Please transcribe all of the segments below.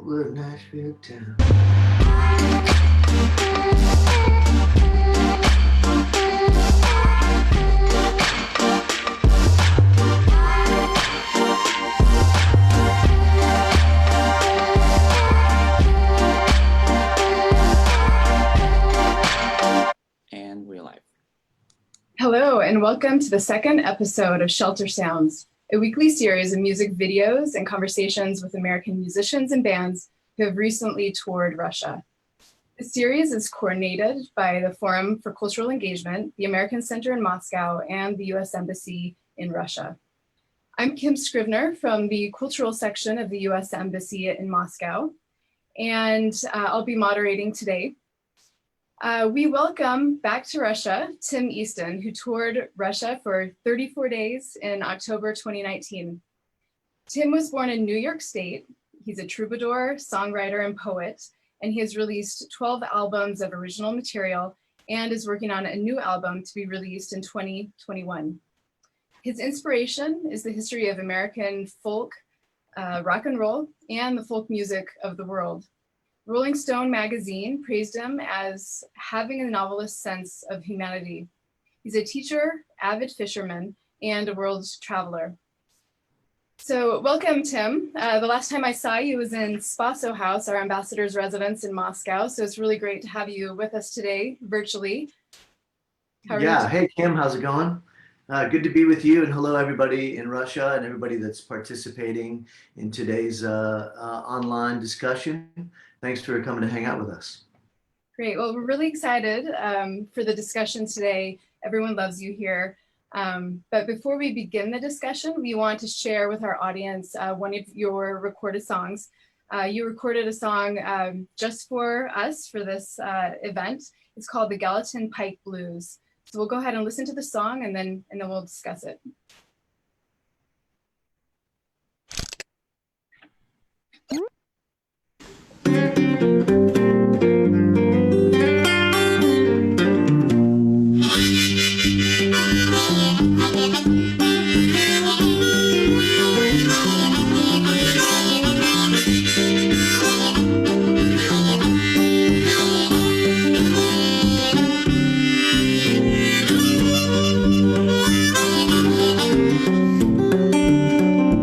little Nashville town. And we're live. Hello, and welcome to the second episode of Shelter Sounds, a weekly series of music videos and conversations with American musicians and bands who have recently toured Russia. This series is coordinated by the Forum for Cultural Engagement, the American Center in Moscow, and the U.S. Embassy in Russia. I'm Kim Scrivener from the cultural section of the U.S. Embassy in Moscow, and I'll be moderating today. We welcome back to Russia, Tim Easton, who toured Russia for 34 days in October 2019. Tim was born in New York State. He's a troubadour, songwriter, and poet, and he has released 12 albums of original material and is working on a new album to be released in 2021. His inspiration is the history of American folk, rock and roll, and the folk music of the world. Rolling Stone magazine praised him as having a novelist sense of humanity. He's a teacher, avid fisherman, and a world traveler. So welcome, Tim. The last time I saw you was in Spaso House, our ambassador's residence in Moscow. So it's really great to have you with us today, virtually. Yeah, hey Kim, how's it going? Good to be with you, and hello everybody in Russia and everybody that's participating in today's online discussion. Thanks for coming to hang out with us. Great. Well, we're really excited for the discussion today. Everyone loves you here. But before we begin the discussion, we want to share with our audience one of your recorded songs. You recorded a song just for us for this event. It's called the Gallatin Pike Blues. So we'll go ahead and listen to the song and then we'll discuss it.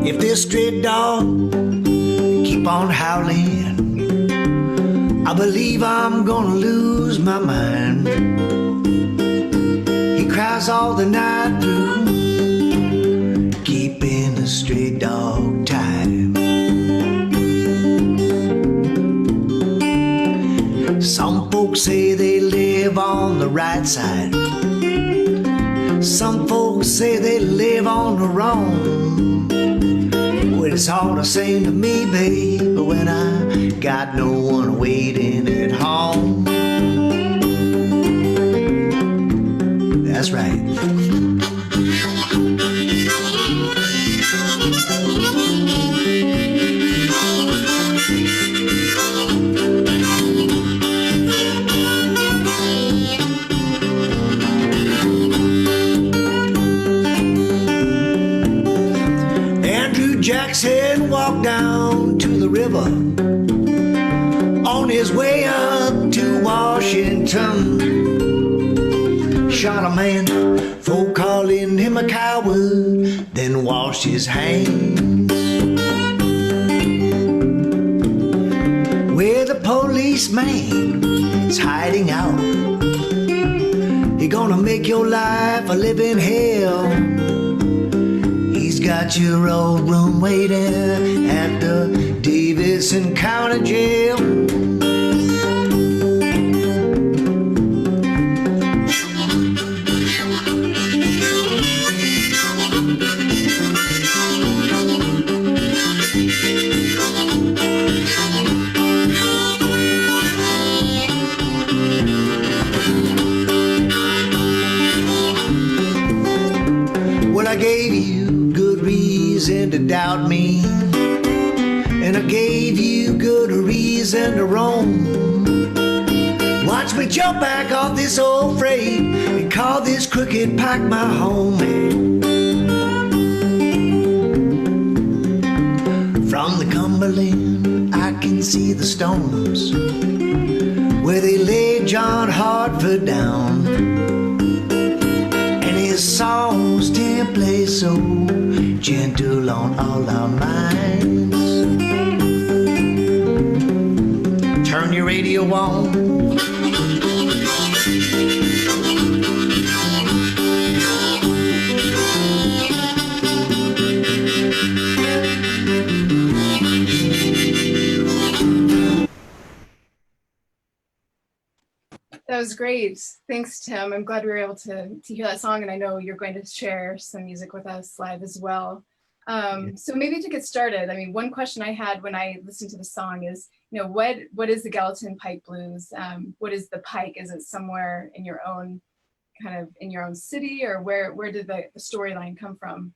If this stray dog keep on howling, I believe I'm gonna lose my mind. He cries all the night through, keeping the stray dog tied. Some folks say they live on the right side. Some folks say they live on the wrong. Well, it's all the same to me, babe, when I got no one waiting at home. That's right. Jackson walked down to the river on his way up to Washington. Shot a man for calling him a coward, then washed his hands. Where the policeman is hiding out, he gonna make your life a living hell. He's got your old room waiting at the Davidson County Jail. Well, I gave you good reason to doubt me, and I gave you good reason to roam. Watch me jump back off this old freight and call this crooked pike my home. From the Cumberland, I can see the stones where they laid John Hartford down. And his songs did play so gentle on all our minds. Turn your radio on. That was great. Thanks, Tim. I'm glad we were able to hear that song, and I know you're going to share some music with us live as well. So maybe to get started, I mean, one question I had when I listened to the song is, what is the Gallatin Pike Blues? What is the Pike? Is it somewhere in your own in your own city, or where did the storyline come from?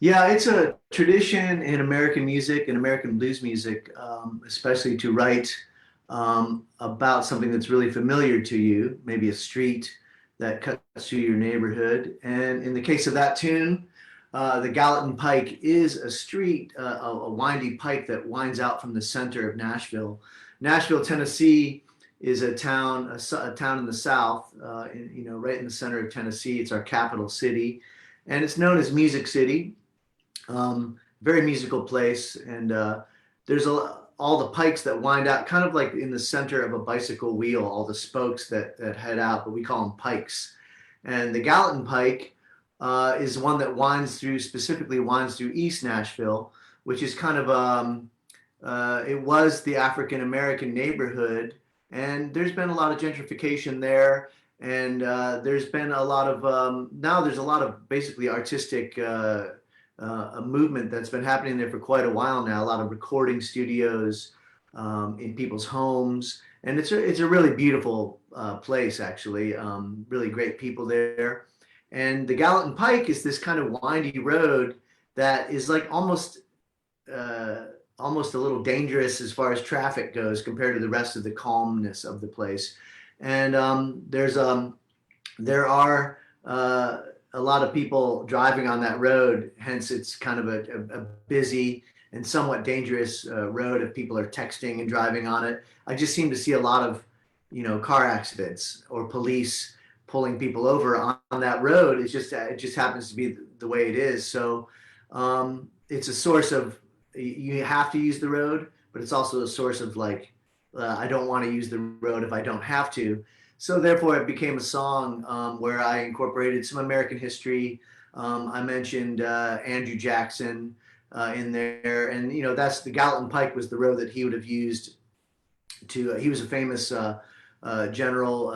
Yeah, it's a tradition in American music and American blues music, especially to write about something that's really familiar to you, maybe a street that cuts through your neighborhood. And in the case of that tune, the Gallatin Pike is a street, a windy pike that winds out from the center of Nashville. Nashville, Tennessee is a town in the South, right in the center of Tennessee. It's our capital city, and it's known as Music City. Very musical place, and there's all the pikes that wind out kind of like in the center of a bicycle wheel, all the spokes that head out, but we call them pikes. And the Gallatin Pike is one that specifically winds through East Nashville, which is kind of, it was the African-American neighborhood. And there's been a lot of gentrification there. And there's been a lot of, now there's a lot of basically artistic a movement that's been happening there for quite a while now. A lot of recording studios in people's homes, and it's a really beautiful place, actually. Really great people there. And the Gallatin Pike is this kind of windy road that is like almost a little dangerous as far as traffic goes compared to the rest of the calmness of the place. And there are a lot of people driving on that road, hence it's kind of a busy and somewhat dangerous road if people are texting and driving on it. I just seem to see a lot of, car accidents or police pulling people over on that road. It just happens to be the way it is. So it's a source of, you have to use the road, but it's also a source of I don't want to use the road if I don't have to. So therefore, it became a song where I incorporated some American history. I mentioned Andrew Jackson in there, and that's the Gallatin Pike was the road that he would have used to. He was a famous general,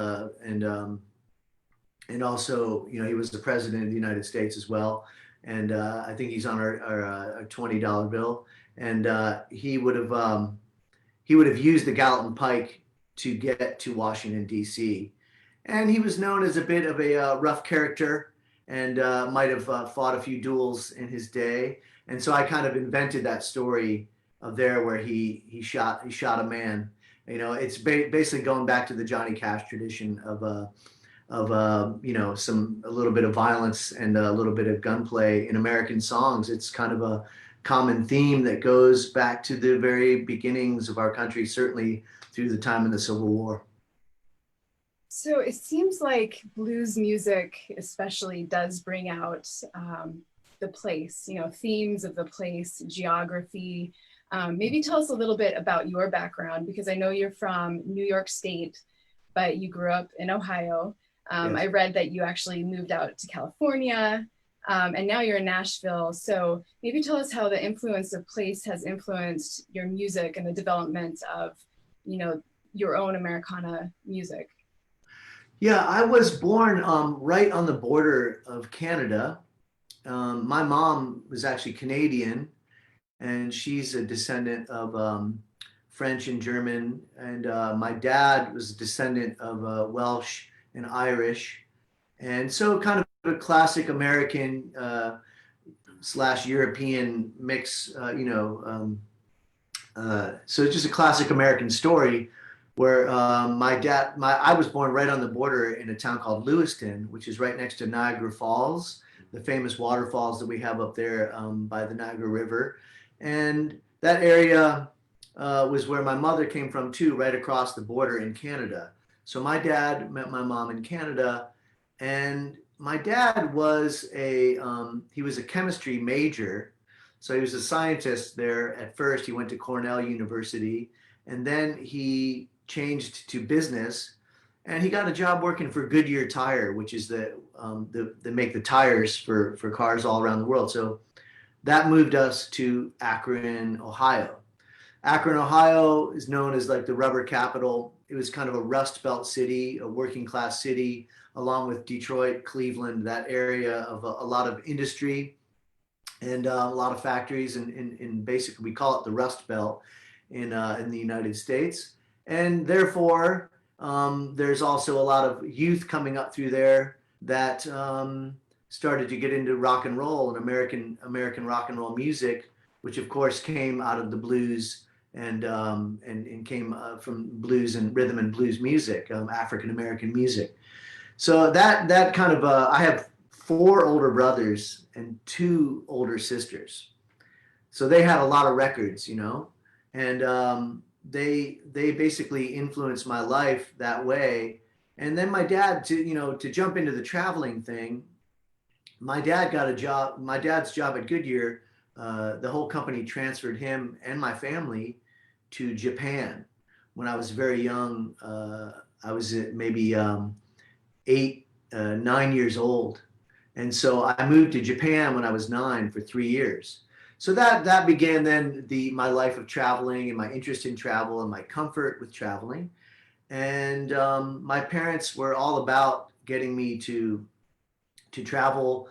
and also he was the president of the United States as well. And I think he's on our $20 bill, and he would have used the Gallatin Pike to get to Washington, D.C. And he was known as a bit of a rough character, and might have fought a few duels in his day. And so I kind of invented that story of there where he shot a man. It's basically going back to the Johnny Cash tradition of a little bit of violence and a little bit of gunplay in American songs. It's kind of a common theme that goes back to the very beginnings of our country, certainly through the time of the Civil War. So it seems like blues music especially does bring out the place, themes of the place, geography. Maybe tell us a little bit about your background, because I know you're from New York State, but you grew up in Ohio. Yes. I read that you actually moved out to California, and now you're in Nashville. So maybe tell us how the influence of place has influenced your music and the development of your own Americana music. Yeah, I was born right on the border of Canada. My mom was actually Canadian, and she's a descendant of French and German. And my dad was a descendant of Welsh and Irish. And so kind of a classic American / European mix, so it's just a classic American story where I was born right on the border in a town called Lewiston, which is right next to Niagara Falls, the famous waterfalls that we have up there by the Niagara River. And that area was where my mother came from too, right across the border in Canada. So my dad met my mom in Canada, and my dad was he was a chemistry major. So he was a scientist there at first. He went to Cornell University, and then he changed to business, and he got a job working for Goodyear Tire, which is they make the tires for cars all around the world. So that moved us to Akron, Ohio. Akron, Ohio is known as like the rubber capital. It was kind of a Rust Belt city, a working class city, along with Detroit, Cleveland, that area of a lot of industry and a lot of factories. And basically, we call it the Rust Belt in the United States. And therefore, there's also a lot of youth coming up through there that started to get into rock and roll and American rock and roll music, which of course came out of the blues and came from blues and rhythm and blues music, African American music. So that kind of I have 4 older brothers and 2 older sisters, so they had a lot of records, and they basically influenced my life that way. And then my dad, to jump into the traveling thing, my dad got a job. My dad's job at Goodyear, the whole company transferred him and my family to Japan when I was very young. I was maybe 8, 9 years old. And so I moved to Japan when I was 9 for 3 years. So that began then my life of traveling and my interest in travel and my comfort with traveling. And my parents were all about getting me to travel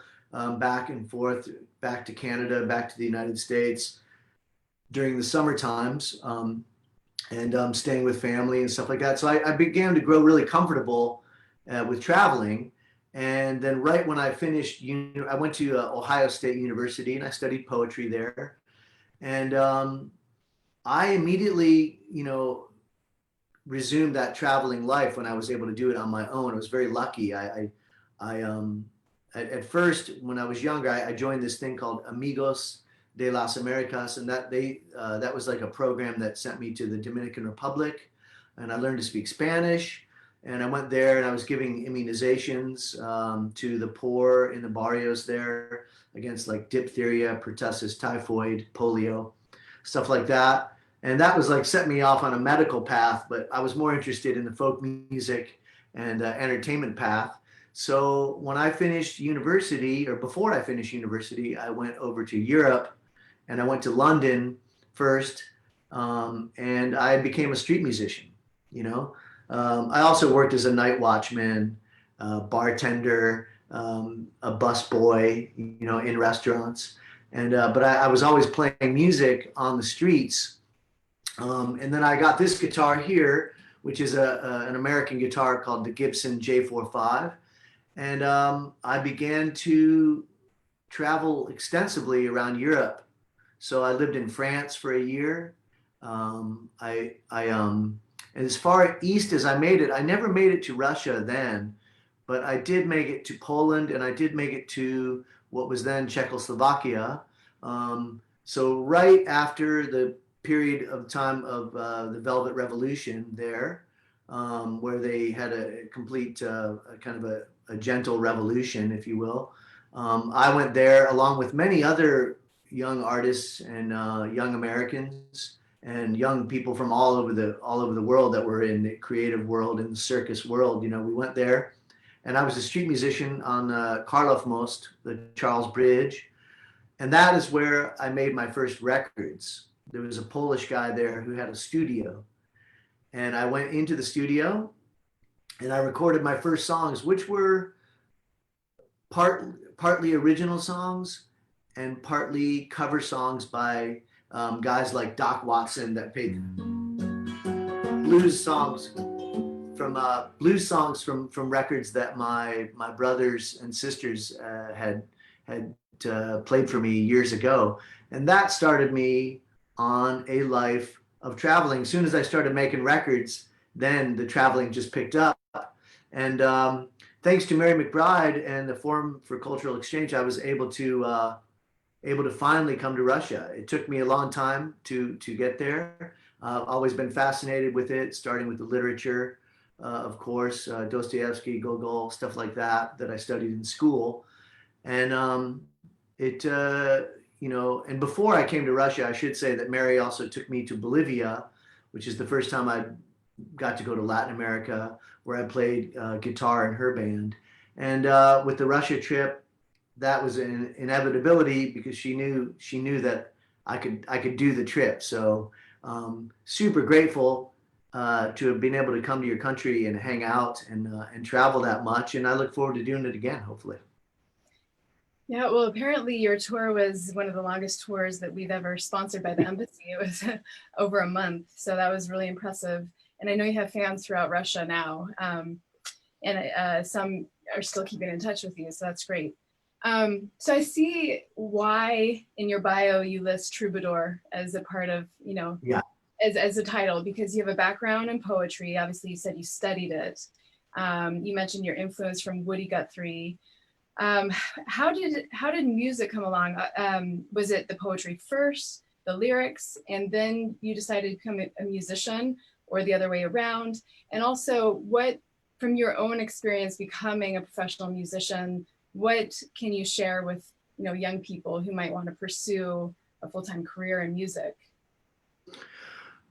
back and forth, back to Canada, back to the United States during the summer times, and staying with family and stuff like that. So I began to grow really comfortable with traveling. And then right when I finished, I went to Ohio State University and I studied poetry there. And I immediately, resumed that traveling life when I was able to do it on my own. I was very lucky. At first, when I was younger, I joined this thing called Amigos de las Americas, and that was like a program that sent me to the Dominican Republic, and I learned to speak Spanish. And I went there and I was giving immunizations to the poor in the barrios there against like diphtheria, pertussis, typhoid, polio, stuff like that. And that was like set me off on a medical path, but I was more interested in the folk music and entertainment path. So when I finished university, or before I finished university, I went over to Europe and I went to London first, and I became a street musician, I also worked as a night watchman, bartender, a bus boy, in restaurants. And but I was always playing music on the streets. And then I got this guitar here, which is an American guitar called the Gibson J45. And I began to travel extensively around Europe. So I lived in France for a year. And as far east as I made it, I never made it to Russia then, but I did make it to Poland and I did make it to what was then Czechoslovakia. So right after the period of time of the Velvet Revolution there, where they had a complete kind of a gentle revolution, if you will. I went there along with many other young artists and young Americans and young people from all over the world that were in the creative world and the circus world. We went there, and I was a street musician on Karlov Most, the Charles Bridge, and that is where I made my first records. There was a Polish guy there who had a studio, and I went into the studio, and I recorded my first songs, which were partly original songs and partly cover songs by guys like Doc Watson that played blues songs from records that my brothers and sisters had played for me years ago, and that started me on a life of traveling. As soon as I started making records, then the traveling just picked up, and thanks to Mary McBride and the Forum for Cultural Exchange, I was able to finally come to Russia. It took me a long time to get there. Always been fascinated with it, starting with the literature, of course, Dostoevsky, Gogol, stuff like that I studied in school. And it, and before I came to Russia, I should say that Mary also took me to Bolivia, which is the first time I got to go to Latin America, where I played guitar in her band. And with the Russia trip, that was an inevitability because she knew that I could do the trip. So super grateful to have been able to come to your country and hang out and travel that much. And I look forward to doing it again, hopefully. Yeah, well, apparently your tour was one of the longest tours that we've ever sponsored by the embassy. It was over a month, so that was really impressive. And I know you have fans throughout Russia now, and some are still keeping in touch with you, so that's great. So I see why in your bio you list troubadour as a part of, Yeah. as a title, because you have a background in poetry. Obviously, you said you studied it. You mentioned your influence from Woody Guthrie. How did music come along? Was it the poetry first, the lyrics, and then you decided to become a musician, or the other way around? And also, what, from your own experience becoming a professional musician, what can you share with young people who might want to pursue a full-time career in music?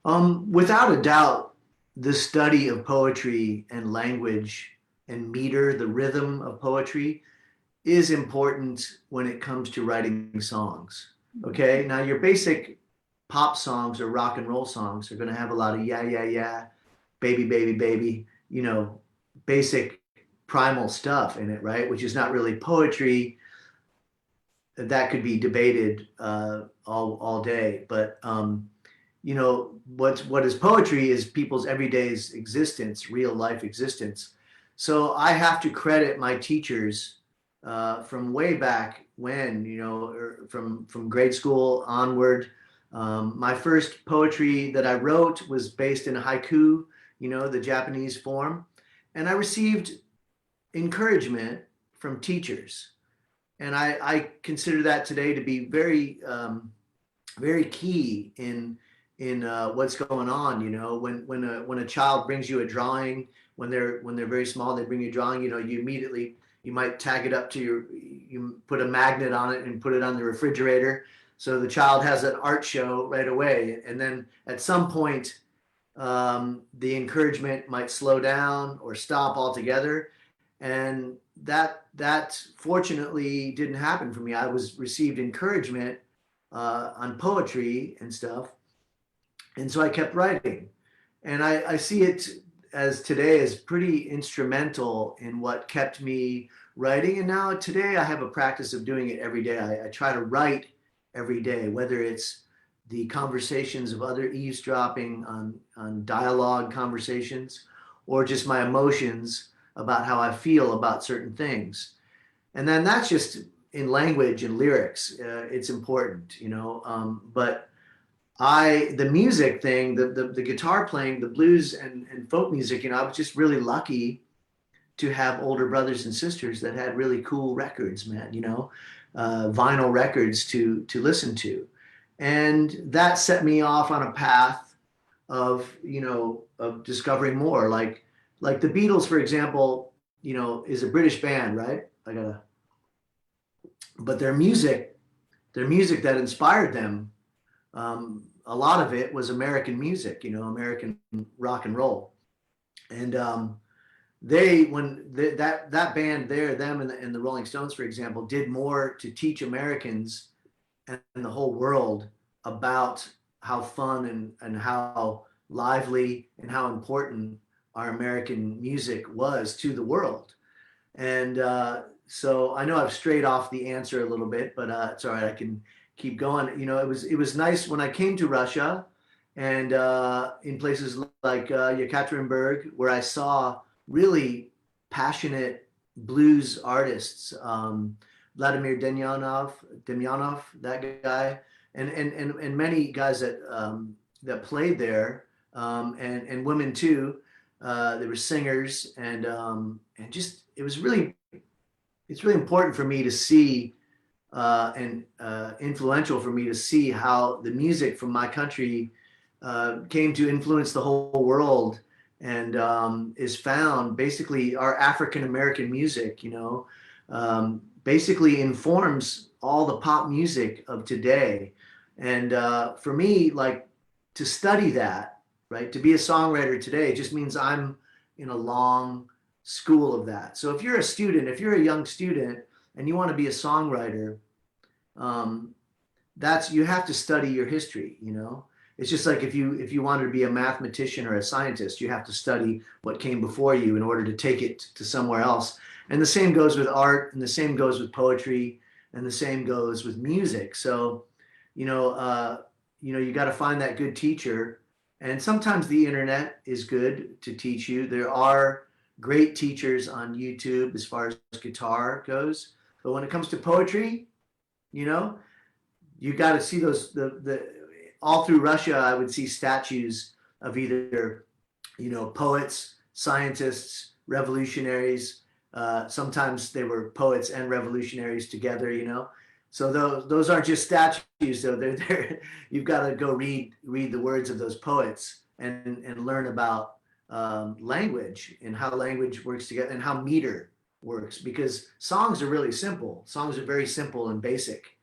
Without a doubt, the study of poetry and language and meter, the rhythm of poetry, is important when it comes to writing songs. Okay, now your basic pop songs or rock and roll songs are going to have a lot of yeah, yeah, yeah, baby, baby, baby, basic primal stuff in it, right? Which is not really poetry. That could be debated all day. But what is poetry is people's everyday's existence, real life existence. So I have to credit my teachers from way back when, from grade school onward. My first poetry that I wrote was based in haiku, the Japanese form. And I received encouragement from teachers. And I consider that today to be very, very key in what's going on. When a child brings you a drawing, when they're very small, they bring you a drawing, you immediately, you might tag it up to you put a magnet on it and put it on the refrigerator. So the child has an art show right away. And then at some point, the encouragement might slow down or stop altogether. And that fortunately didn't happen for me. I received encouragement on poetry and stuff. And so I kept writing. And I see it as today as pretty instrumental in what kept me writing. And now today I have a practice of doing it every day. I try to write every day, whether it's the conversations of other eavesdropping on dialogue conversations, or just my emotions about how I feel about certain things. And then that's just in language and lyrics. It's important, but the music thing, the guitar playing, the blues and folk music, I was just really lucky to have older brothers and sisters that had really cool records, man, vinyl records to listen to. And that set me off on a path of discovering more. Like the Beatles, for example, is a British band, right? But their music that inspired them, a lot of it was American music, American rock and roll. And that band there, them and the Rolling Stones, for example, did more to teach Americans and the whole world about how fun and how lively and how important our American music was to the world. And so I know I've strayed off the answer a little bit, but it's all right. I can keep going. It was nice when I came to Russia and in places like Yekaterinburg, where I saw really passionate blues artists, Vladimir Demyanov, that guy, and many guys that played there, and women too. There were singers, and just it's really important for me to see and influential for me to see how the music from my country came to influence the whole world and is found basically our African American music, basically informs all the pop music of today. And for me, like to study that, right, to be a songwriter today just means I'm in a long school of that. So if you're a student, if you're a young student and you want to be a songwriter, that's you have to study your history. It's just like if you wanted to be a mathematician or a scientist, you have to study what came before you in order to take it to somewhere else. And the same goes with art, and the same goes with poetry, and the same goes with music. So, you got to find that good teacher. And sometimes the internet is good to teach you. There are great teachers on YouTube as far as guitar goes. But when it comes to poetry, you got to see those all through Russia. I would see statues of either poets, scientists, revolutionaries. Sometimes they were poets and revolutionaries together. So those aren't just statues. So they're you've got to go read the words of those poets and learn about language and how language works together and how meter works, because songs are really simple. Songs are very simple and basic.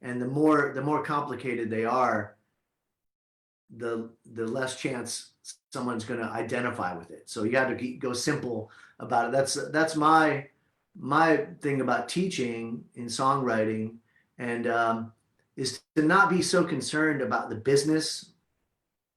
And the more complicated they are, the less chance someone's going to identify with it. So you got to go simple about it. That's my thing about teaching in songwriting, and is to not be so concerned about the business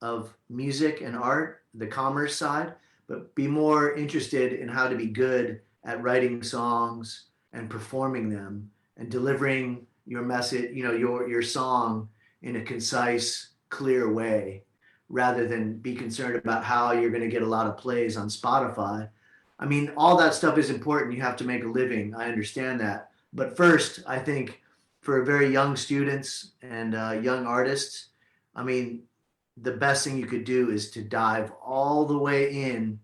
of music and art, the commerce side, but be more interested in how to be good at writing songs and performing them and delivering your message, your song in a concise, clear way, rather than be concerned about how you're going to get a lot of plays on Spotify. I mean, all that stuff is important. You have to make a living. I understand that. But first, I think for very young students and young artists, I mean, the best thing you could do is to dive all the way in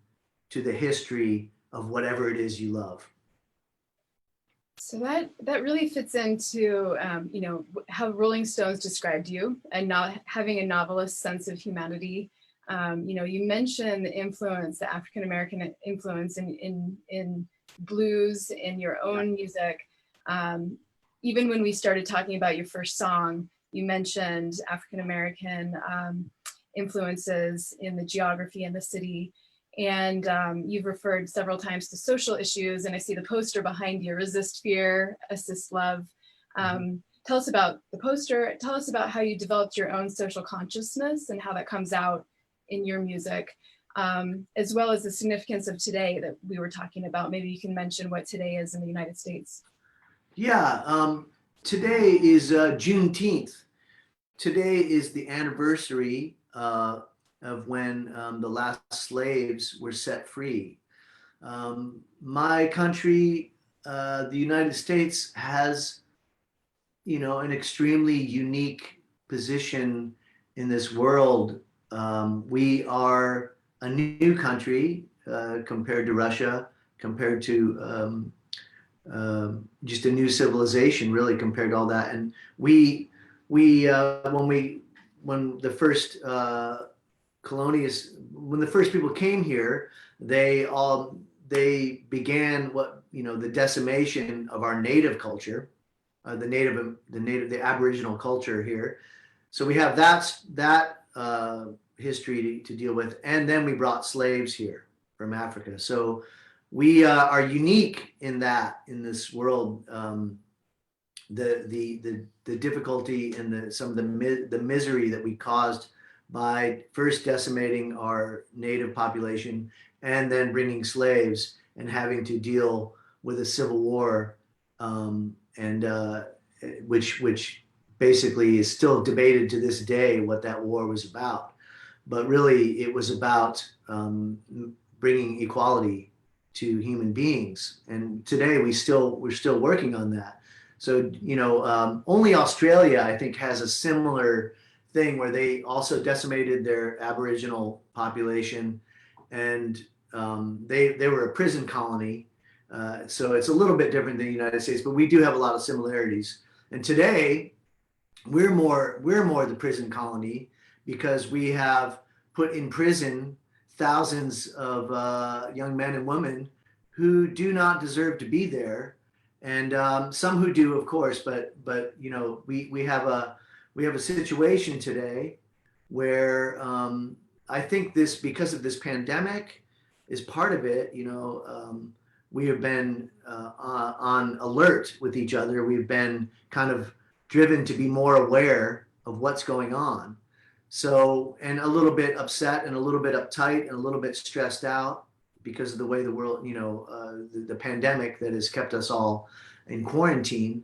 to the history of whatever it is you love. So that really fits into how Rolling Stones described you, and not having a novelist sense of humanity. You mentioned the influence, the African American influence in blues, in your own music. Even when we started talking about your first song, you mentioned African American influences in the geography and the city. And you've referred several times to social issues, and I see the poster behind you, Resist Fear, Assist Love. Tell us about the poster. Tell us about how you developed your own social consciousness and how that comes out in your music, as well as the significance of today that we were talking about. Maybe you can mention what today is in the United States. Yeah, today is Juneteenth. Today is the anniversary of when the last slaves were set free. My country, the United States, has, an extremely unique position in this world. We are a new country compared to Russia, compared to just a new civilization, really, compared to all that. And when the first when the first people came here, they began the decimation of our native culture, the Aboriginal culture here. So we have that history to deal with, and then we brought slaves here from Africa. So we are unique in this world. The difficulty and some of the misery that we caused by first decimating our native population and then bringing slaves and having to deal with a civil war, which basically is still debated to this day what that war was about. But really, it was about bringing equality to human beings. And today we're still working on that. So, only Australia, I think, has a similar thing where they also decimated their Aboriginal population, and they were a prison colony. So it's a little bit different than the United States, but we do have a lot of similarities. And today we're more the prison colony because we have put in prison thousands of young men and women who do not deserve to be there, and some who do, of course. But you know, we have a situation today where I think this, because of this pandemic, is part of it. You know, we have been on alert with each other. We've been kind of driven to be more aware of what's going on. So, and a little bit upset and a little bit uptight and a little bit stressed out because of the way the world, you know, the pandemic that has kept us all in quarantine.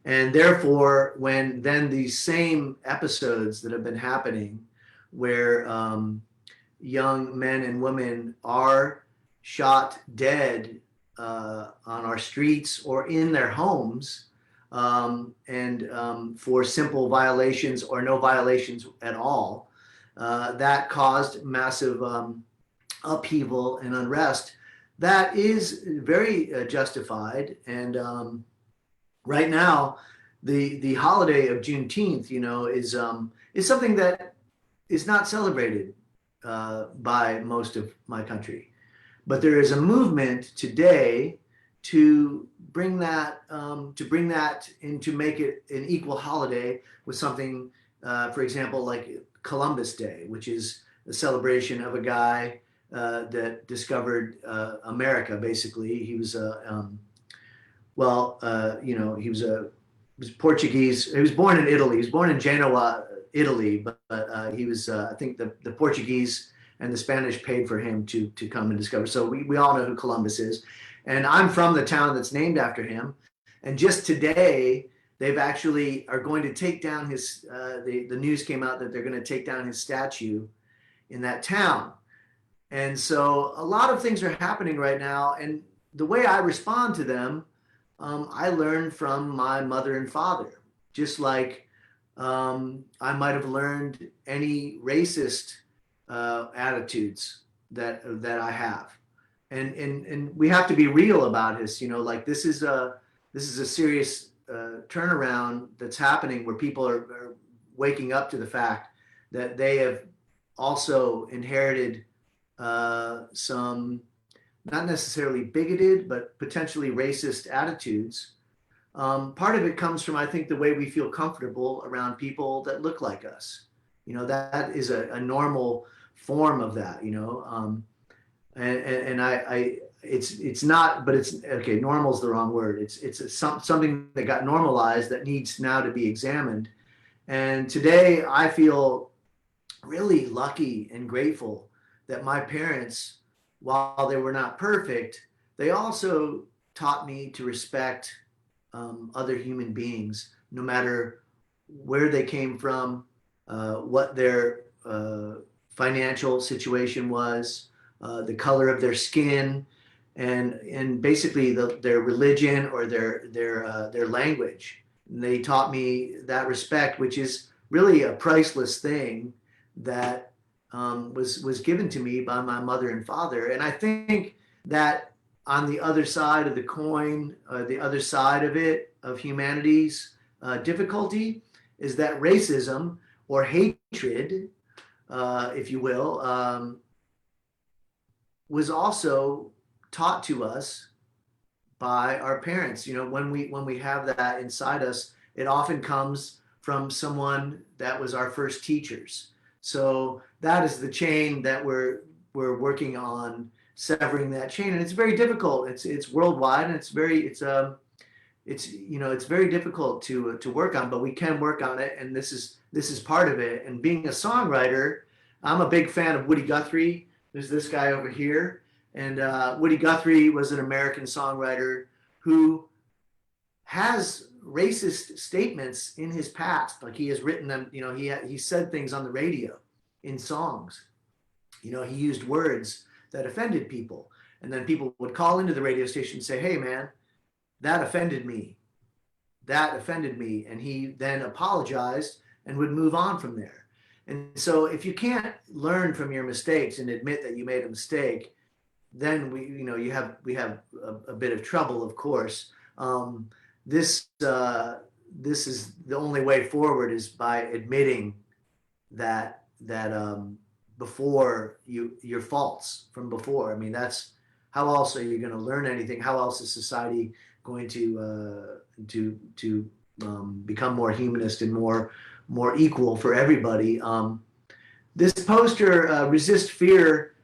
And therefore, when then these same episodes that have been happening where young men and women are shot dead on our streets or in their homes, for simple violations or no violations at all, that caused massive upheaval and unrest. That is very justified. And right now, the holiday of Juneteenth, you know, is something that is not celebrated by most of my country. But there is a movement today to bring that and to make it an equal holiday with something, for example, like Columbus Day, which is a celebration of a guy that discovered America. Basically, he was he was Portuguese. He was born in Italy. He was born in Genoa, Italy, but he was, I think, the Portuguese and the Spanish paid for him to come and discover. So we all know who Columbus is. And I'm from the town that's named after him. And just today, they've actually are going to take down his, the news came out that they're going to take down his statue in that town. And so a lot of things are happening right now. And the way I respond to them, I learned from my mother and father, just like I might have learned any racist attitudes that I have. And we have to be real about this, you know, like this is a serious turnaround that's happening where people are waking up to the fact that they have also inherited some not necessarily bigoted, but potentially racist attitudes. Part of it comes from, I think, the way we feel comfortable around people that look like us. You know, that is a normal form of that, you know. It's not, but it's okay. Normal is the wrong word. It's something that got normalized that needs now to be examined. And today I feel really lucky and grateful that my parents, while they were not perfect, they also taught me to respect other human beings, no matter where they came from, what their financial situation was, the color of their skin, and basically their religion or their language. And they taught me that respect, which is really a priceless thing that was given to me by my mother and father. And I think that on the other side of the coin, the other side of it, of humanity's difficulty, is that racism or hatred, if you will, was also taught to us by our parents. You know, when we have that inside us, it often comes from someone that was our first teachers. So that is the chain that we're working on severing that chain, and it's very difficult. It's worldwide, and it's very difficult to work on, but we can work on it, and this is part of it. And being a songwriter, I'm a big fan of Woody Guthrie. There's this guy over here, and Woody Guthrie was an American songwriter who has racist statements in his past. Like, he has written them, you know, he said things on the radio in songs. You know, he used words that offended people. And then people would call into the radio station and say, hey man, that offended me. That offended me. And he then apologized and would move on from there. And so if you can't learn from your mistakes and admit that you made a mistake, then we have a bit of trouble, of course. This is the only way forward, is by admitting that before your faults from before. I mean, that's how else are you going to learn anything? How else is society going to become more humanist and more equal for everybody? This poster, Resist Fear,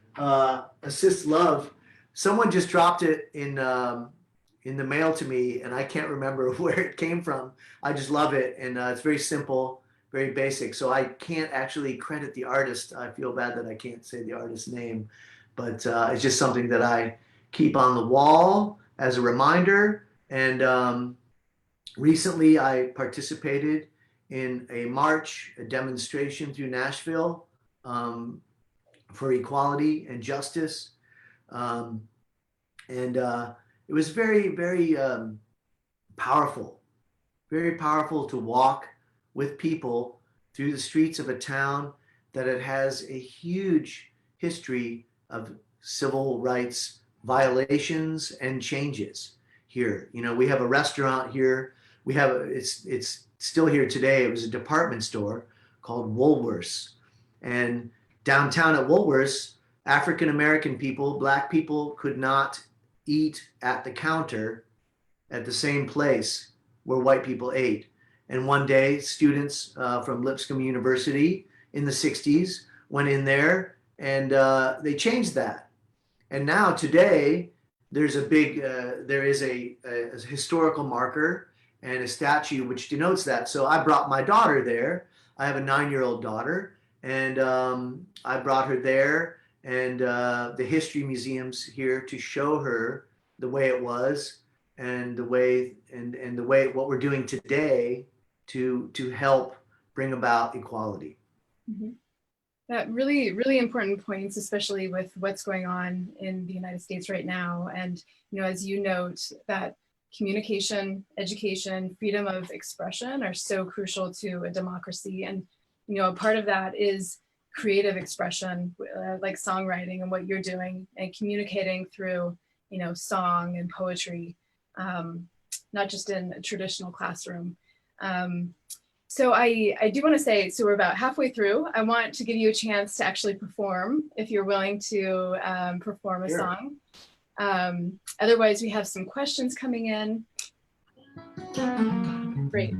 Assist Love, someone just dropped it in the mail to me, and I can't remember where it came from. I just love it, and it's very simple, very basic. So I can't actually credit the artist. I feel bad that I can't say the artist's name, but it's just something that I keep on the wall as a reminder. And recently I participated in a march, a demonstration through Nashville for equality and justice. And it was very, very powerful to walk with people through the streets of a town that it has a huge history of civil rights violations and changes here. You know, we have a restaurant here. We have, it's still here today. It was a department store called Woolworths. And downtown at Woolworths, African-American people, Black people could not eat at the counter at the same place where white people ate. And one day, students from Lipscomb University in the 60s went in there and they changed that. And now today, there's a big, there is a historical marker and a statue which denotes that. So I brought my daughter there. I have a 9-year-old daughter, and I brought her there, and the history museums here to show her the way it was and the way and the way what we're doing today to help bring about equality. Mm-hmm. That really, really important points, especially with what's going on in the United States right now. And, you know, as you note, that communication, education, freedom of expression are so crucial to a democracy. And, you know, a part of that is creative expression, like songwriting and what you're doing, and communicating through, you know, song and poetry, not just in a traditional classroom. So I do want to say, so we're about halfway through. I want to give you a chance to actually perform, if you're willing to perform a song. Otherwise, we have some questions coming in. Great.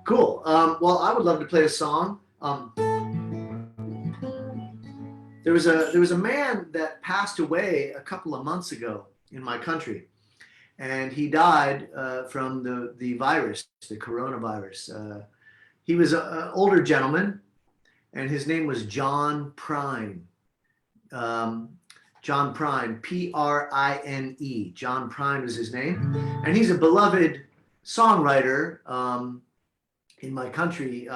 Cool. Well, I would love to play a song. There was a man that passed away a couple of months ago in my country, and he died from the virus, the coronavirus. He was an older gentleman, and his name was John Prine. John Prine, P-R-I-N-E. John Prine was his name, and he's a beloved songwriter in my country.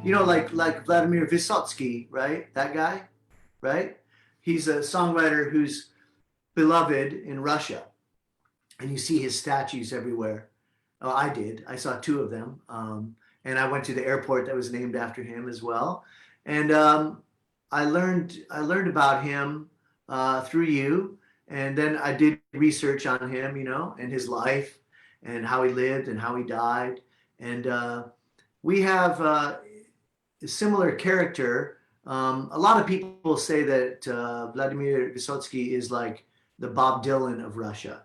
You know, like Vladimir Vysotsky, right? That guy, right? He's a songwriter who's beloved in Russia, and you see his statues everywhere. Oh, I did. I saw 2 of them, and I went to the airport that was named after him as well. And I learned about him through you, and then I did research on him, you know, and his life, and how he lived and how he died. And we have a similar character. A lot of people say that Vladimir Vysotsky is like the Bob Dylan of Russia.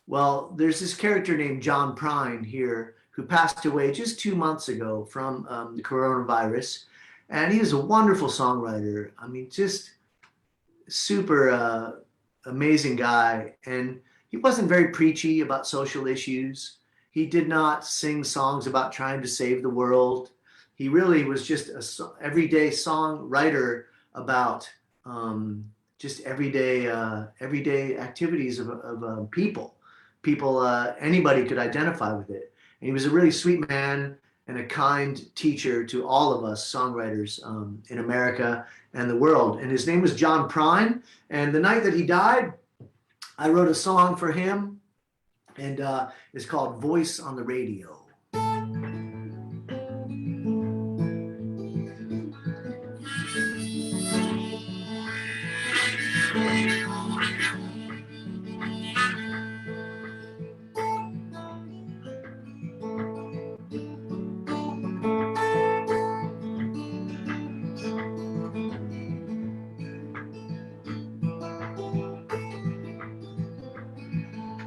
Well, there's this character named John Prine here who passed away just 2 months ago from the coronavirus. And he was a wonderful songwriter. I mean, just super amazing guy. And he wasn't very preachy about social issues. He did not sing songs about trying to save the world. He really was just an everyday songwriter about just everyday activities of people. Anybody could identify with it. And he was a really sweet man and a kind teacher to all of us songwriters in America and the world. And his name was John Prine. And the night that he died, I wrote a song for him, and it's called Voice on the Radio.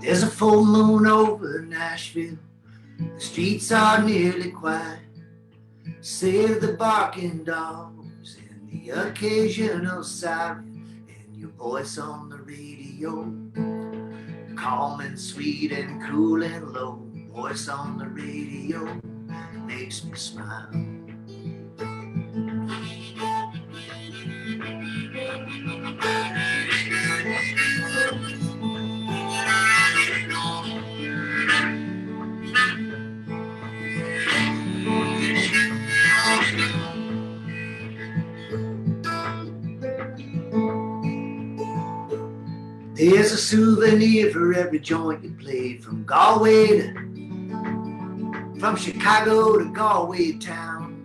There's a full moon over Nashville. The streets are nearly quiet, save the barking dogs and the occasional siren, and your voice on the radio, calm and sweet and cool and low. Voice on the radio makes me smile. There's a souvenir for every joint you played, from Chicago to Galway town.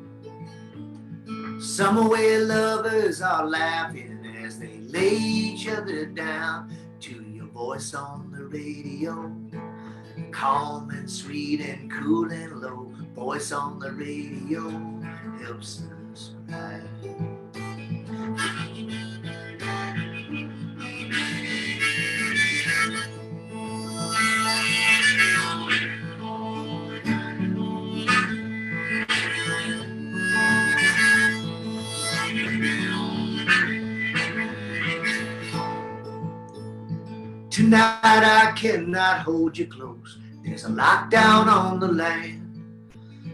Somewhere where lovers are laughing as they lay each other down to your voice on the radio, calm and sweet and cool and low. Voice on the radio helps us ride. Tonight I cannot hold you close. There's a lockdown on the land.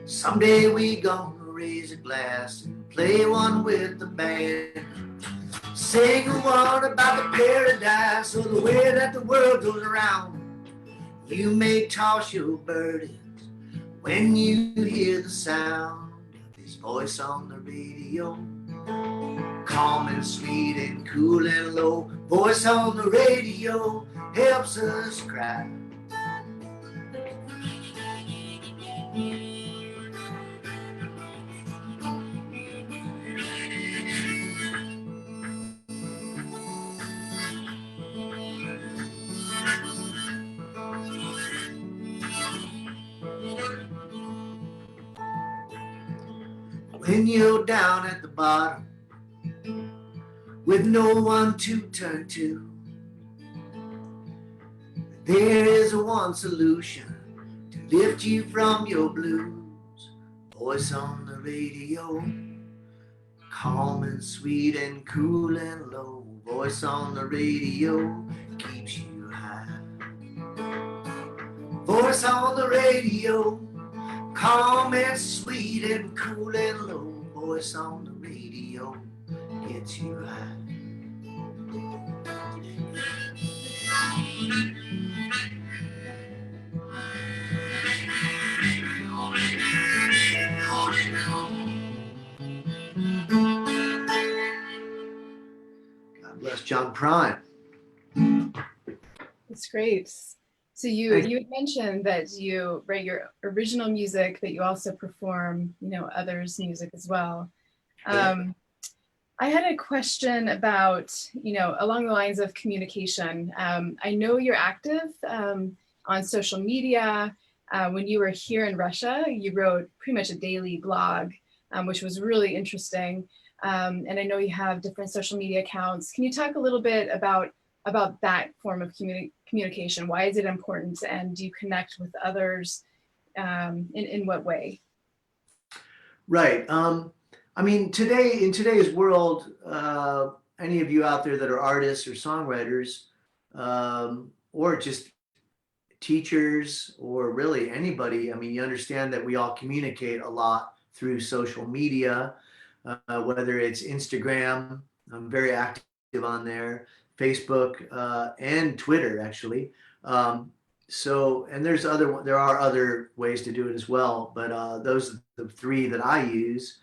Someday we gonna raise a glass and play one with the band. Sing one about the paradise or the way that the world goes around. You may toss your burdens when you hear the sound of his voice on the radio, calm and sweet and cool and low. Voice on the radio helps us cry. When you're down at the bottom with no one to turn to, there is one solution to lift you from your blues. Voice on the radio, calm and sweet and cool and low. Voice on the radio keeps you high. Voice on the radio, calm and sweet and cool and low. Voice on the radio gets you high. God bless John Prine. It's great. So you had mentioned that you write your original music, but you also perform, others' music as well. I had a question about, along the lines of communication. I know you're active on social media. When you were here in Russia, you wrote pretty much a daily blog, which was really interesting. And I know you have different social media accounts. Can you talk a little bit about that form of communication? Why is it important? And do you connect with others in what way? Right. I mean, in today's world, any of you out there that are artists or songwriters, or just teachers, or really anybody, I mean, you understand that we all communicate a lot through social media, whether it's Instagram, I'm very active on there, Facebook, and Twitter, actually. And there are other ways to do it as well, but those are the three that I use.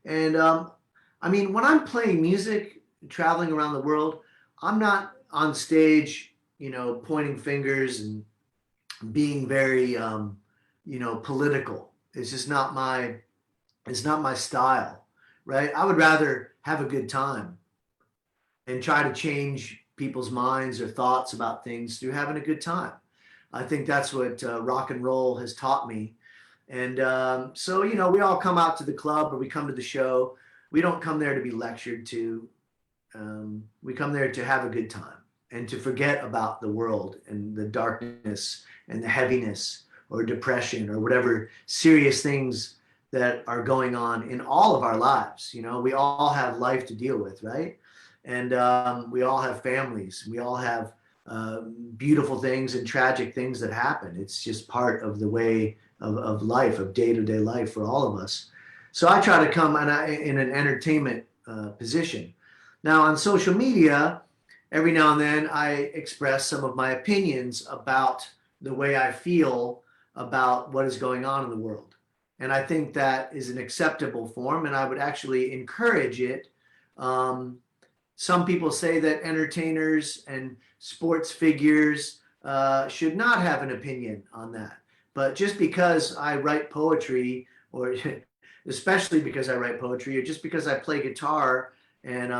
And I mean, when I'm playing music, traveling around the world, I'm not on stage, pointing fingers and being very, political. It's just not my style, right? I would rather have a good time and try to change people's minds or thoughts about things through having a good time. I think that's what rock and roll has taught me. And so, we all come out to the club or we come to the show. We don't come there to be lectured to. We come there to have a good time. and to forget about the world and the darkness and the heaviness or depression or whatever serious things that are going on in all of our lives. You know, we all have life to deal with, right? And we all have families. We all have beautiful things and tragic things that happen. It's just part of the way of life, of day-to-day life for all of us. So I try to come in an entertainment position. Now on social media, every now and then I express some of my opinions about the way I feel about what is going on in the world. And I think that is an acceptable form, and I would actually encourage it. Some people say that entertainers and sports figures should not have an opinion on that. But just because I write poetry, or especially because I write poetry, or just because I play guitar and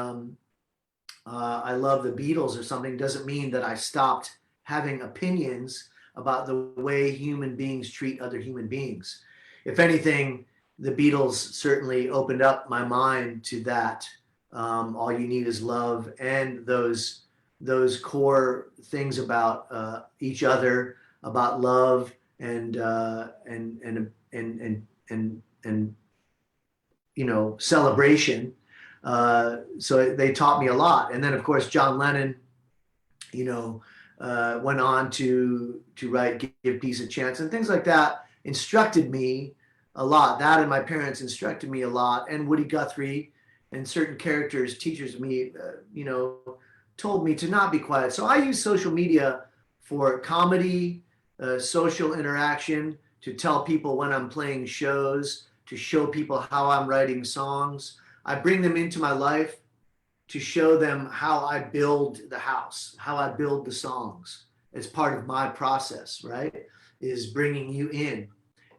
I love the Beatles or something, doesn't mean that I stopped having opinions about the way human beings treat other human beings. If anything, the Beatles certainly opened up my mind to that. All you need is love, and those core things about each other, about love and you know, celebration. So they taught me a lot. And then of course John Lennon, you know, went on to write "Give Peace a Chance" and things like that. Instructed me a lot. That and my parents instructed me a lot. And Woody Guthrie and certain characters, teachers me, you know, told me to not be quiet. So I use social media for comedy, social interaction, to tell people when I'm playing shows, to show people how I'm writing songs. I bring them into my life to show them how I build the house, how I build the songs. It's part of my process, right? Is bringing you in.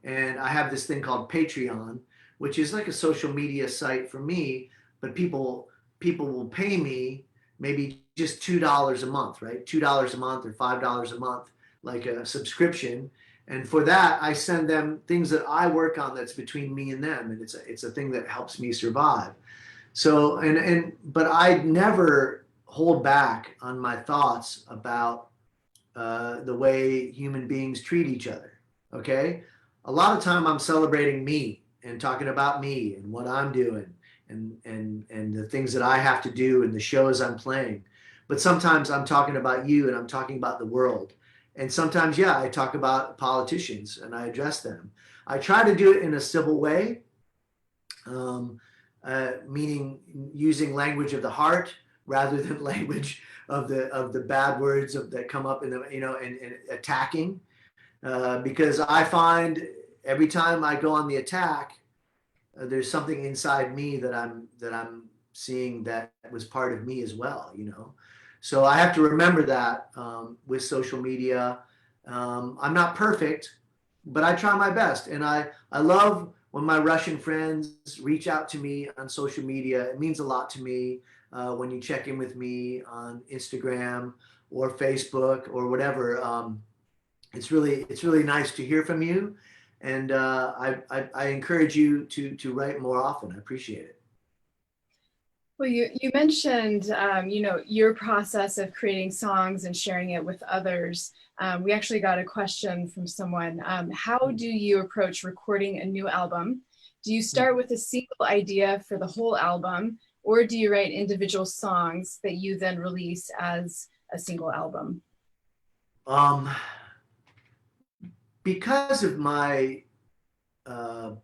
And I have this thing called Patreon, which is like a social media site for me, but people will pay me maybe just $2 a month, right? $2 a month or $5 a month, like a subscription. And for that, I send them things that I work on that's between me and them. And it's a thing that helps me survive. So, but I never hold back on my thoughts about the way human beings treat each other, okay? A lot of time I'm celebrating me and talking about me and what I'm doing and the things that I have to do and the shows I'm playing. But sometimes I'm talking about you and I'm talking about the world. And sometimes, yeah, I talk about politicians and I address them. I try to do it in a civil way, meaning using language of the heart rather than language of the bad words that come up in the, you know, and attacking. Because I find every time I go on the attack, there's something inside me that I'm seeing that was part of me as well, you know. So I have to remember that with social media. I'm not perfect, but I try my best, and I love when my Russian friends reach out to me on social media. It means a lot to me when you check in with me on Instagram or Facebook or whatever. It's really nice to hear from you, and I encourage you to write more often. I appreciate it. Well, you mentioned, you know, your process of creating songs and sharing it with others. We actually got a question from someone. How do you approach recording a new album? Do you start with a single idea for the whole album, or do you write individual songs that you then release as a single album? Because of my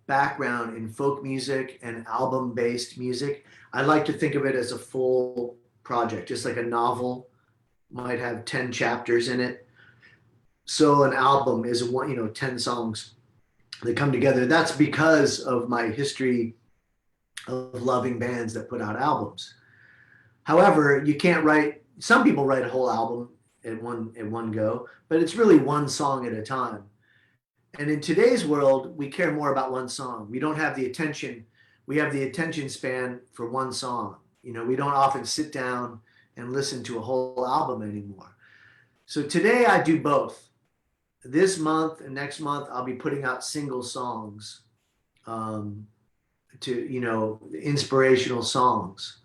background in folk music and album-based music, I like to think of it as a full project, just like a novel might have 10 chapters in it. So an album is 10 songs that come together. That's because of my history of loving bands that put out albums. However, you can't write, some people write a whole album at one go, but it's really one song at a time. And in today's world, we care more about one song. We don't have the attention. We have the attention span for one song. You know, we don't often sit down and listen to a whole album anymore. So today I do both. This month and next month, I'll be putting out single songs, inspirational songs.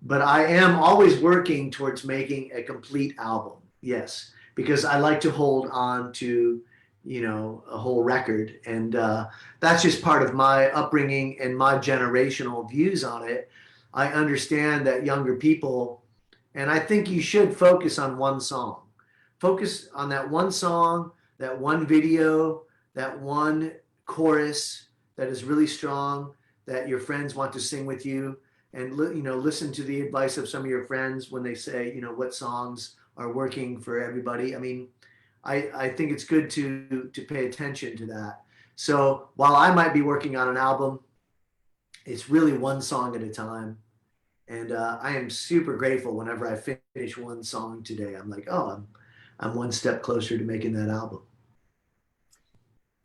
but I am always working towards making a complete album. Yes, because I like to hold on to, a whole record, and that's just part of my upbringing and my generational views on it. I understand that younger people, and I think you should focus on one song. Focus on that one song, that one video, that one chorus that is really strong, that your friends want to sing with you, and listen to the advice of some of your friends when they say, what songs are working for everybody. I mean, I think it's good to pay attention to that. So while I might be working on an album, it's really one song at a time. And I am super grateful whenever I finish one song today. I'm like, oh, I'm one step closer to making that album.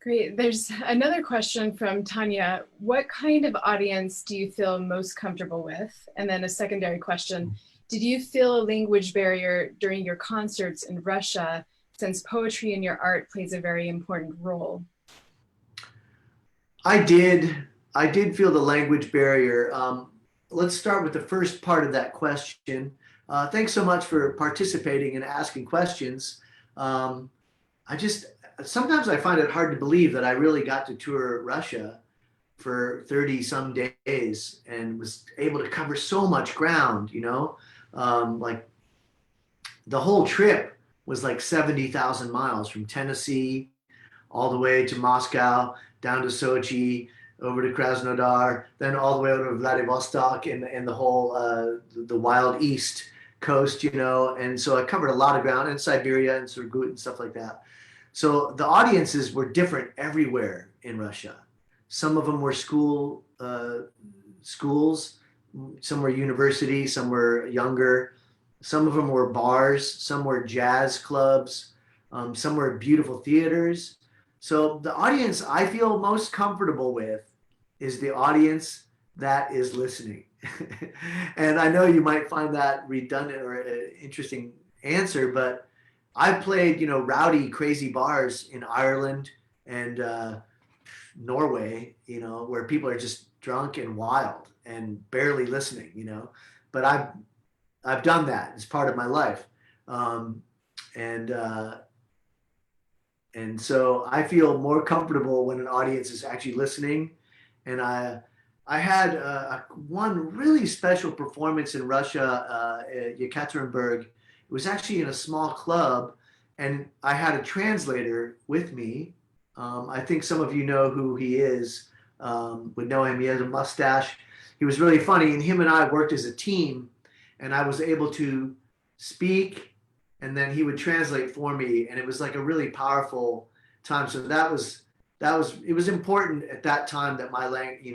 Great. There's another question from Tanya. What kind of audience do you feel most comfortable with? And then a secondary question. Did you feel a language barrier during your concerts in Russia, since poetry in your art plays a very important role? I did feel the language barrier. Let's start with the first part of that question. Thanks so much for participating and asking questions. Sometimes I find it hard to believe that I really got to tour Russia for 30 some days and was able to cover so much ground, like the whole trip was like 70,000 miles from Tennessee all the way to Moscow, down to Sochi, over to Krasnodar, then all the way over to Vladivostok and the whole, the wild east coast, and so I covered a lot of ground in Siberia and Surgut and stuff like that. So the audiences were different everywhere in Russia. Some of them were schools, some were universities, some were younger, some of them were bars, some were jazz clubs, some were beautiful theaters. So the audience I feel most comfortable with is the audience that is listening. And I know you might find that redundant or an interesting answer, but I've played, rowdy, crazy bars in Ireland and Norway, where people are just drunk and wild and barely listening, But I've done that as part of my life, and so I feel more comfortable when an audience is actually listening. And I had one really special performance in Russia, Yekaterinburg. It was actually in a small club, and I had a translator with me. I think some of you know who he is, would know him. He has a mustache. He was really funny, and him and I worked as a team, and I was able to speak, and then he would translate for me, and it was like a really powerful time. So it was important at that time that my language,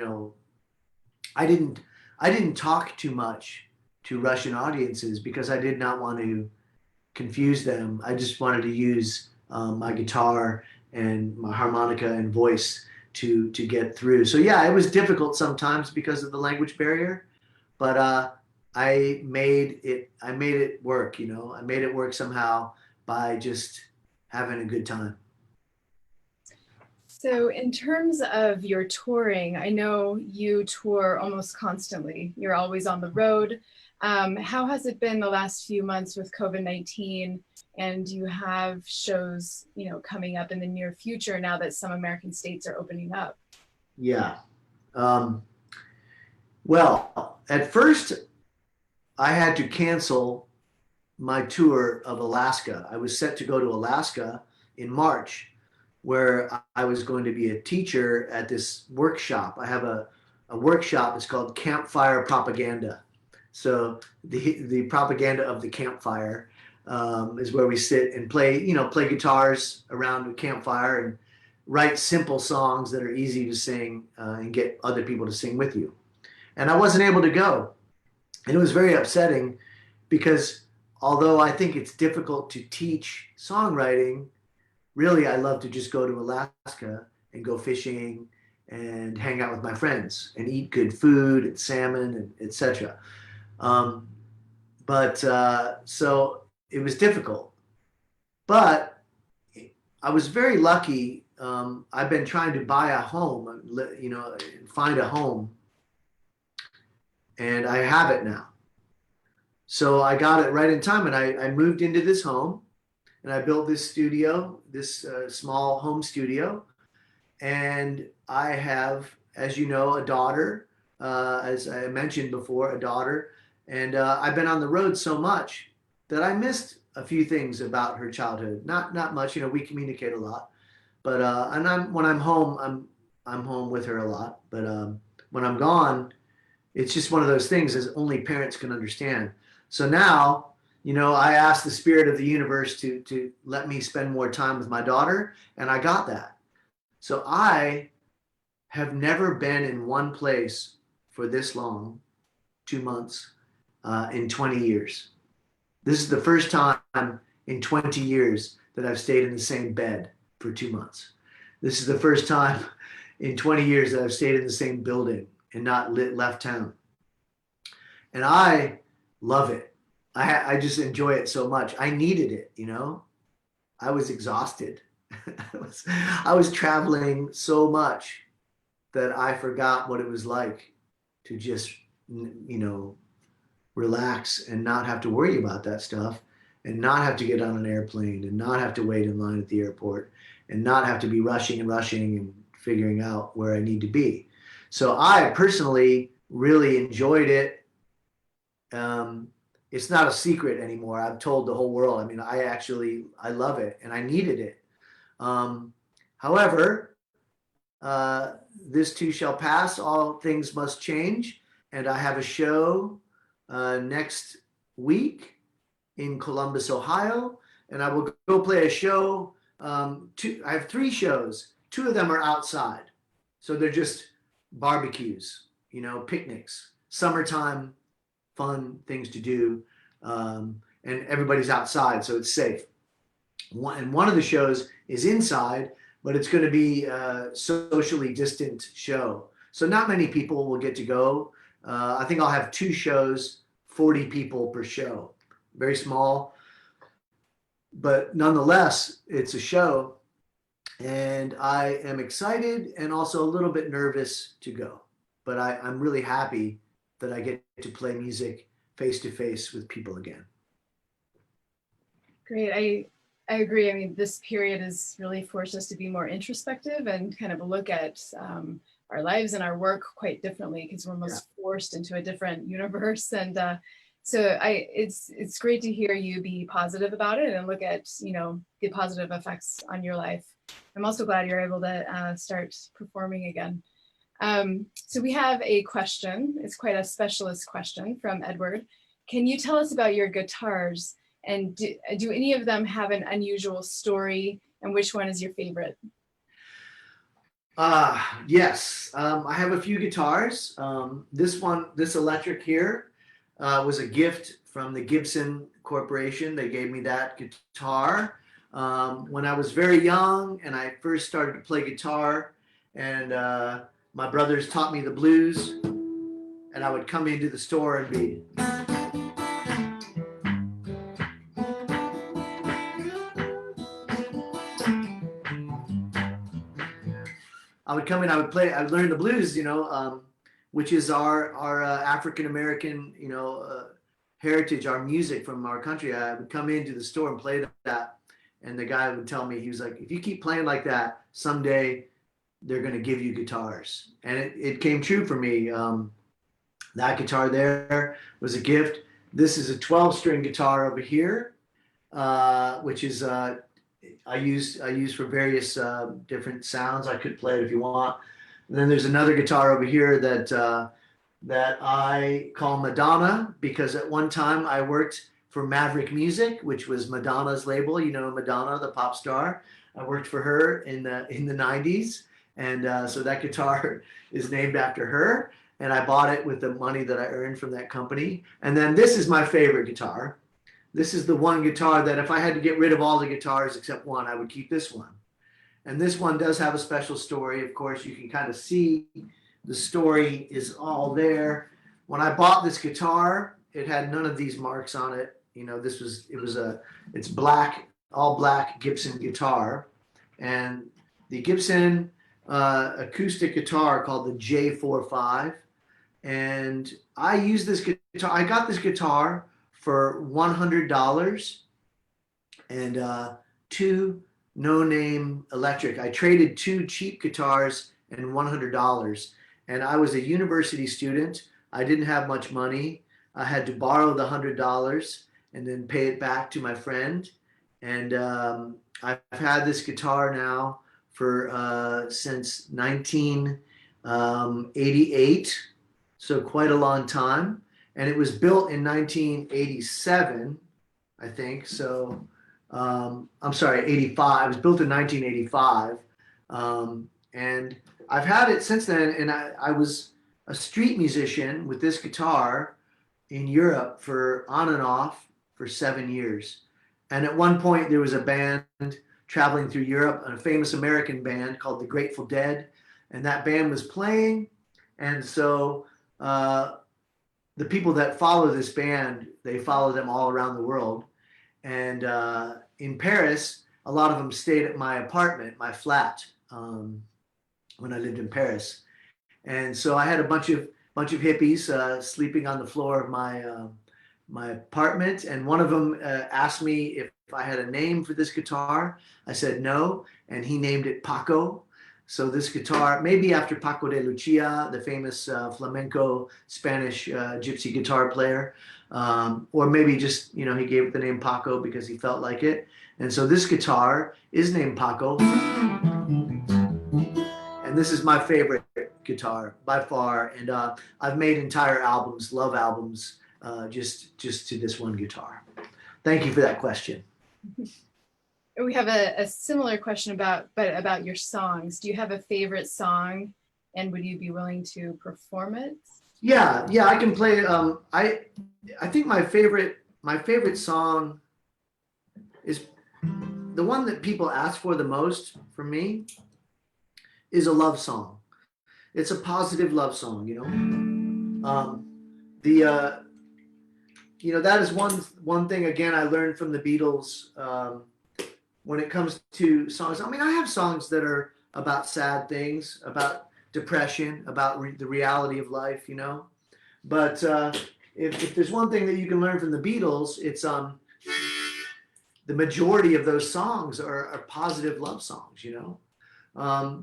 I didn't talk too much to Russian audiences because I did not want to confuse them. I just wanted to use my guitar and my harmonica and voice to get through. So yeah, it was difficult sometimes because of the language barrier, but I made it work. I made it work somehow by just having a good time. So in terms of your touring, I know you tour almost constantly. You're always on the road. How has it been the last few months with COVID-19? And you have shows, coming up in the near future now that some American states are opening up? Yeah. Well, at first I had to cancel my tour of Alaska. I was set to go to Alaska in March, where I was going to be a teacher at this workshop. I have a workshop. It's called Campfire Propaganda. So the propaganda of the campfire is where we sit and play guitars around a campfire and write simple songs that are easy to sing and get other people to sing with you. And I wasn't able to go. And it was very upsetting because although I think it's difficult to teach songwriting, really, I love to just go to Alaska and go fishing and hang out with my friends and eat good food and salmon and etc. So it was difficult, but I was very lucky. I've been trying to buy a home, find a home, and I have it now. So I got it right in time, and I moved into this home, and I built this studio, this small home studio. And I have, as you know, a daughter, as I mentioned before, a daughter. And I've been on the road so much that I missed a few things about her childhood. Not much, we communicate a lot. But when I'm home, I'm home with her a lot. But when I'm gone, it's just one of those things as only parents can understand. So now, I asked the spirit of the universe to let me spend more time with my daughter, and I got that. So I have never been in one place for this long, 2 months, in 20 years. This is the first time in 20 years that I've stayed in the same bed for 2 months. This is the first time in 20 years that I've stayed in the same building and not left town. And I love it. I just enjoy it so much. I needed it, I was exhausted. I was traveling so much that I forgot what it was like to just, relax and not have to worry about that stuff, and not have to get on an airplane, and not have to wait in line at the airport, and not have to be rushing and figuring out where I need to be. So I personally really enjoyed it. It's not a secret anymore. I've told the whole world. I mean, I love it, and I needed it. However, this too shall pass. All things must change. And I have a show next week in Columbus, Ohio. And I will go play a show. I have 3 shows. 2 of them are outside. So they're just barbecues, picnics, summertime, fun things to do. And everybody's outside, so it's safe. One of the shows is inside, but it's going to be a socially distant show. So not many people will get to go. I think I'll have 2 shows, 40 people per show. Very small, but nonetheless, it's a show. And I am excited and also a little bit nervous to go. But I'm really happy that I get to play music face to face with people again. Great. I agree. I mean, this period has really forced us to be more introspective and kind of look at our lives and our work quite differently, because we're almost forced into a different universe. And so it's great to hear you be positive about it and look at, the positive effects on your life. I'm also glad you're able to start performing again. So we have a question. It's quite a specialist question from Edward. Can you tell us about your guitars? And do any of them have an unusual story? And which one is your favorite? Yes, I have a few guitars. This electric here was a gift from the Gibson Corporation. They gave me that guitar when I was very young, and I first started to play guitar. And my brothers taught me the blues, and I would come into the store and be. I would come in, I would play, I would learn the blues, which is our African American, heritage, our music from our country. I would come into the store and play that, and the guy would tell me, he was like, if you keep playing like that, someday they're going to give you guitars. And it came true for me. That guitar there was a gift. This is a 12-string guitar over here, which is I use for various different sounds. I could play it if you want. And then there's another guitar over here that I call Madonna, because at one time I worked for Maverick Music, which was Madonna's label. Madonna, the pop star. I worked for her in the 90s, and so that guitar is named after her. And I bought it with the money that I earned from that company. And then this is my favorite guitar. This is the one guitar that if I had to get rid of all the guitars except one, I would keep this one. And this one does have a special story. Of course, you can kind of see the story is all there. When I bought this guitar, it had none of these marks on it. It's black, all black Gibson guitar. And the Gibson acoustic guitar called the J45. And I use this guitar. I got this guitar for $100 and two no-name electric. I traded two cheap guitars and $100. And I was a university student. I didn't have much money. I had to borrow the $100 and then pay it back to my friend. And I've had this guitar now for since 1988, so quite a long time. And it was built in 1987, I think. So I'm sorry, 85. It was built in 1985. And I've had it since then. And I was a street musician with this guitar in Europe for on and off for 7 years. And at one point there was a band traveling through Europe, a famous American band called the Grateful Dead. And that band was playing. And so the people that follow this band, they follow them all around the world. And in Paris, a lot of them stayed at my apartment, my flat, when I lived in Paris. And so I had a bunch of hippies sleeping on the floor of my apartment. And one of them asked me if I had a name for this guitar. I said no, and he named it Paco. So this guitar, maybe after Paco de Lucia, the famous flamenco Spanish gypsy guitar player, or maybe just, he gave it the name Paco because he felt like it. And so this guitar is named Paco. And this is my favorite guitar by far. And I've made entire albums, love albums, just to this one guitar. Thank you for that question. We have a similar question about your songs. Do you have a favorite song, and would you be willing to perform it? Yeah, I can play. I think my favorite song is the one that people ask for the most from me is a love song. It's a positive love song, that is one thing again I learned from the Beatles. When it comes to songs, I mean, I have songs that are about sad things, about depression, about the reality of life, But if there's one thing that you can learn from the Beatles, it's the majority of those songs are positive love songs,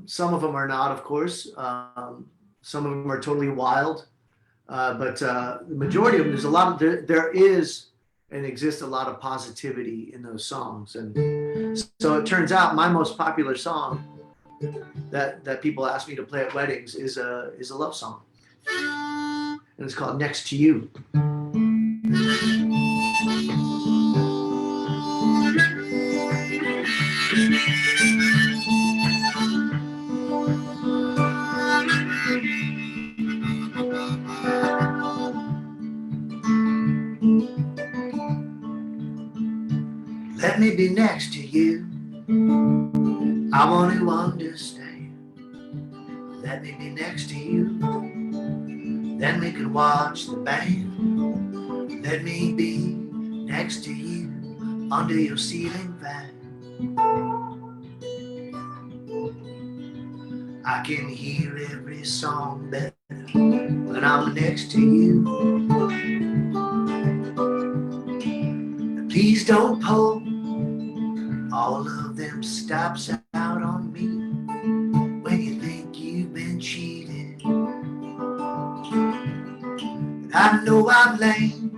Some of them are not, of course. Some of them are totally wild. But the majority of them, there is and exists a lot of positivity in those songs. And so it turns out my most popular song that people ask me to play at weddings is a love song. And it's called Next to You. Let me be next to you. I want to understand. Let me be next to you. Then we can watch the band. Let me be next to you under your ceiling fan. I can hear every song better when I'm next to you. Please don't pull all of them stops out on me when you think you've been cheated. I know I've laid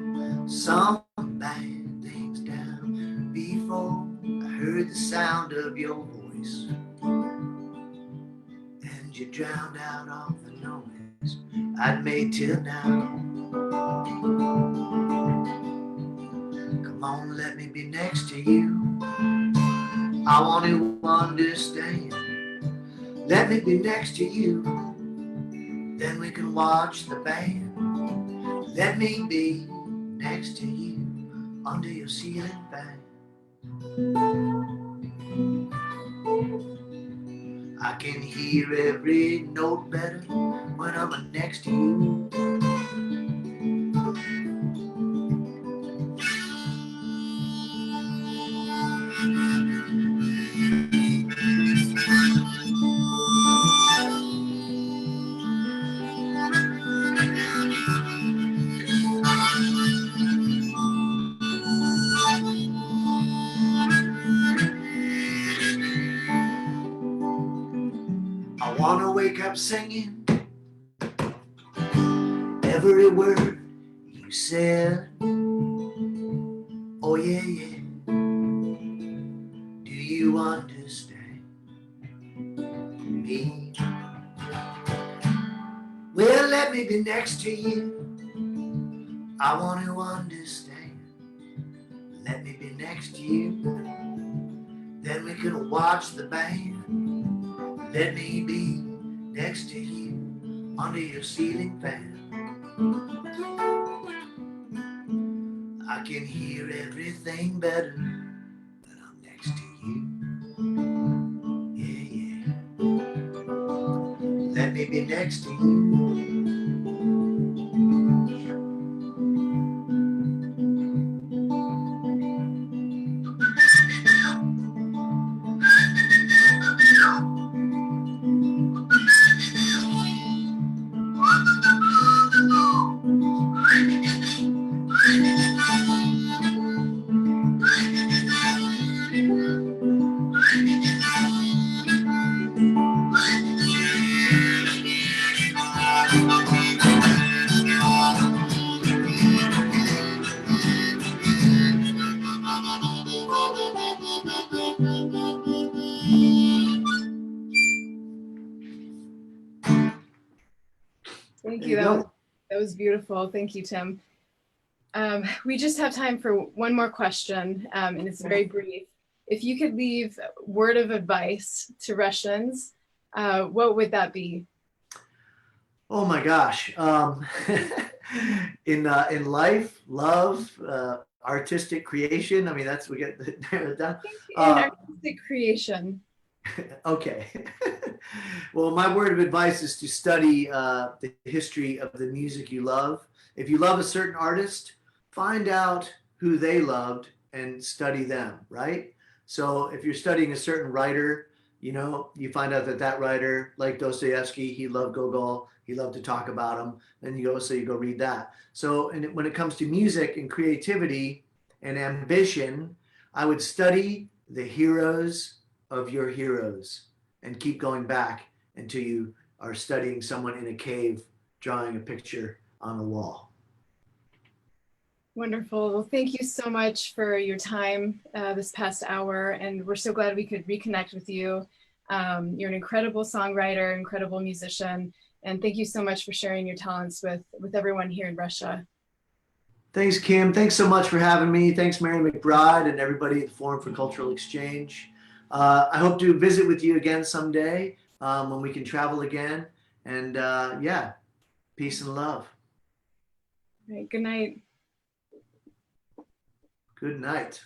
some bad things down before I heard the sound of your voice, and you drowned out all the noise I'd made till now. Come on, let me be next to you. I want to understand. Let me be next to you. Then we can watch the band. Let me be next to you under your ceiling fan. I can hear every note better when I'm next to you. wanna wake up singing every word you said. Oh yeah, yeah. Do you understand me? Well, let me be next to you. I want to understand. Let me be next to you. Then we can watch the band. Let me be next to you under your ceiling fan. I can hear everything better when I'm next to you. Yeah, yeah. Let me be next to you. Thank There you. you go. That was beautiful. Thank you, Tim. We just have time for one more question, and it's very brief. If you could leave word of advice to Russians, what would that be? Oh my gosh. In life, love, artistic creation. I mean, that's we get narrowed down. In artistic creation. Okay. Well, my word of advice is to study the history of the music you love. If you love a certain artist, find out who they loved and study them, right? So if you're studying a certain writer, you know, you find out that that writer, like Dostoevsky, he loved Gogol, he loved to talk about him, then you go read that. So, and when it comes to music and creativity and ambition, I would study the heroes of your heroes and keep going back until you are studying someone in a cave drawing a picture on a wall. Wonderful. Well, thank you so much for your time this past hour, and we're so glad we could reconnect with you. You're an incredible songwriter, incredible musician, and thank you so much for sharing your talents with everyone here in Russia. Thanks, Kim. Thanks so much for having me. Thanks, Mary McBride, and everybody at the Forum for Cultural Exchange. I hope to visit with you again someday when we can travel again. And yeah, peace and love. All right, good night. Good night.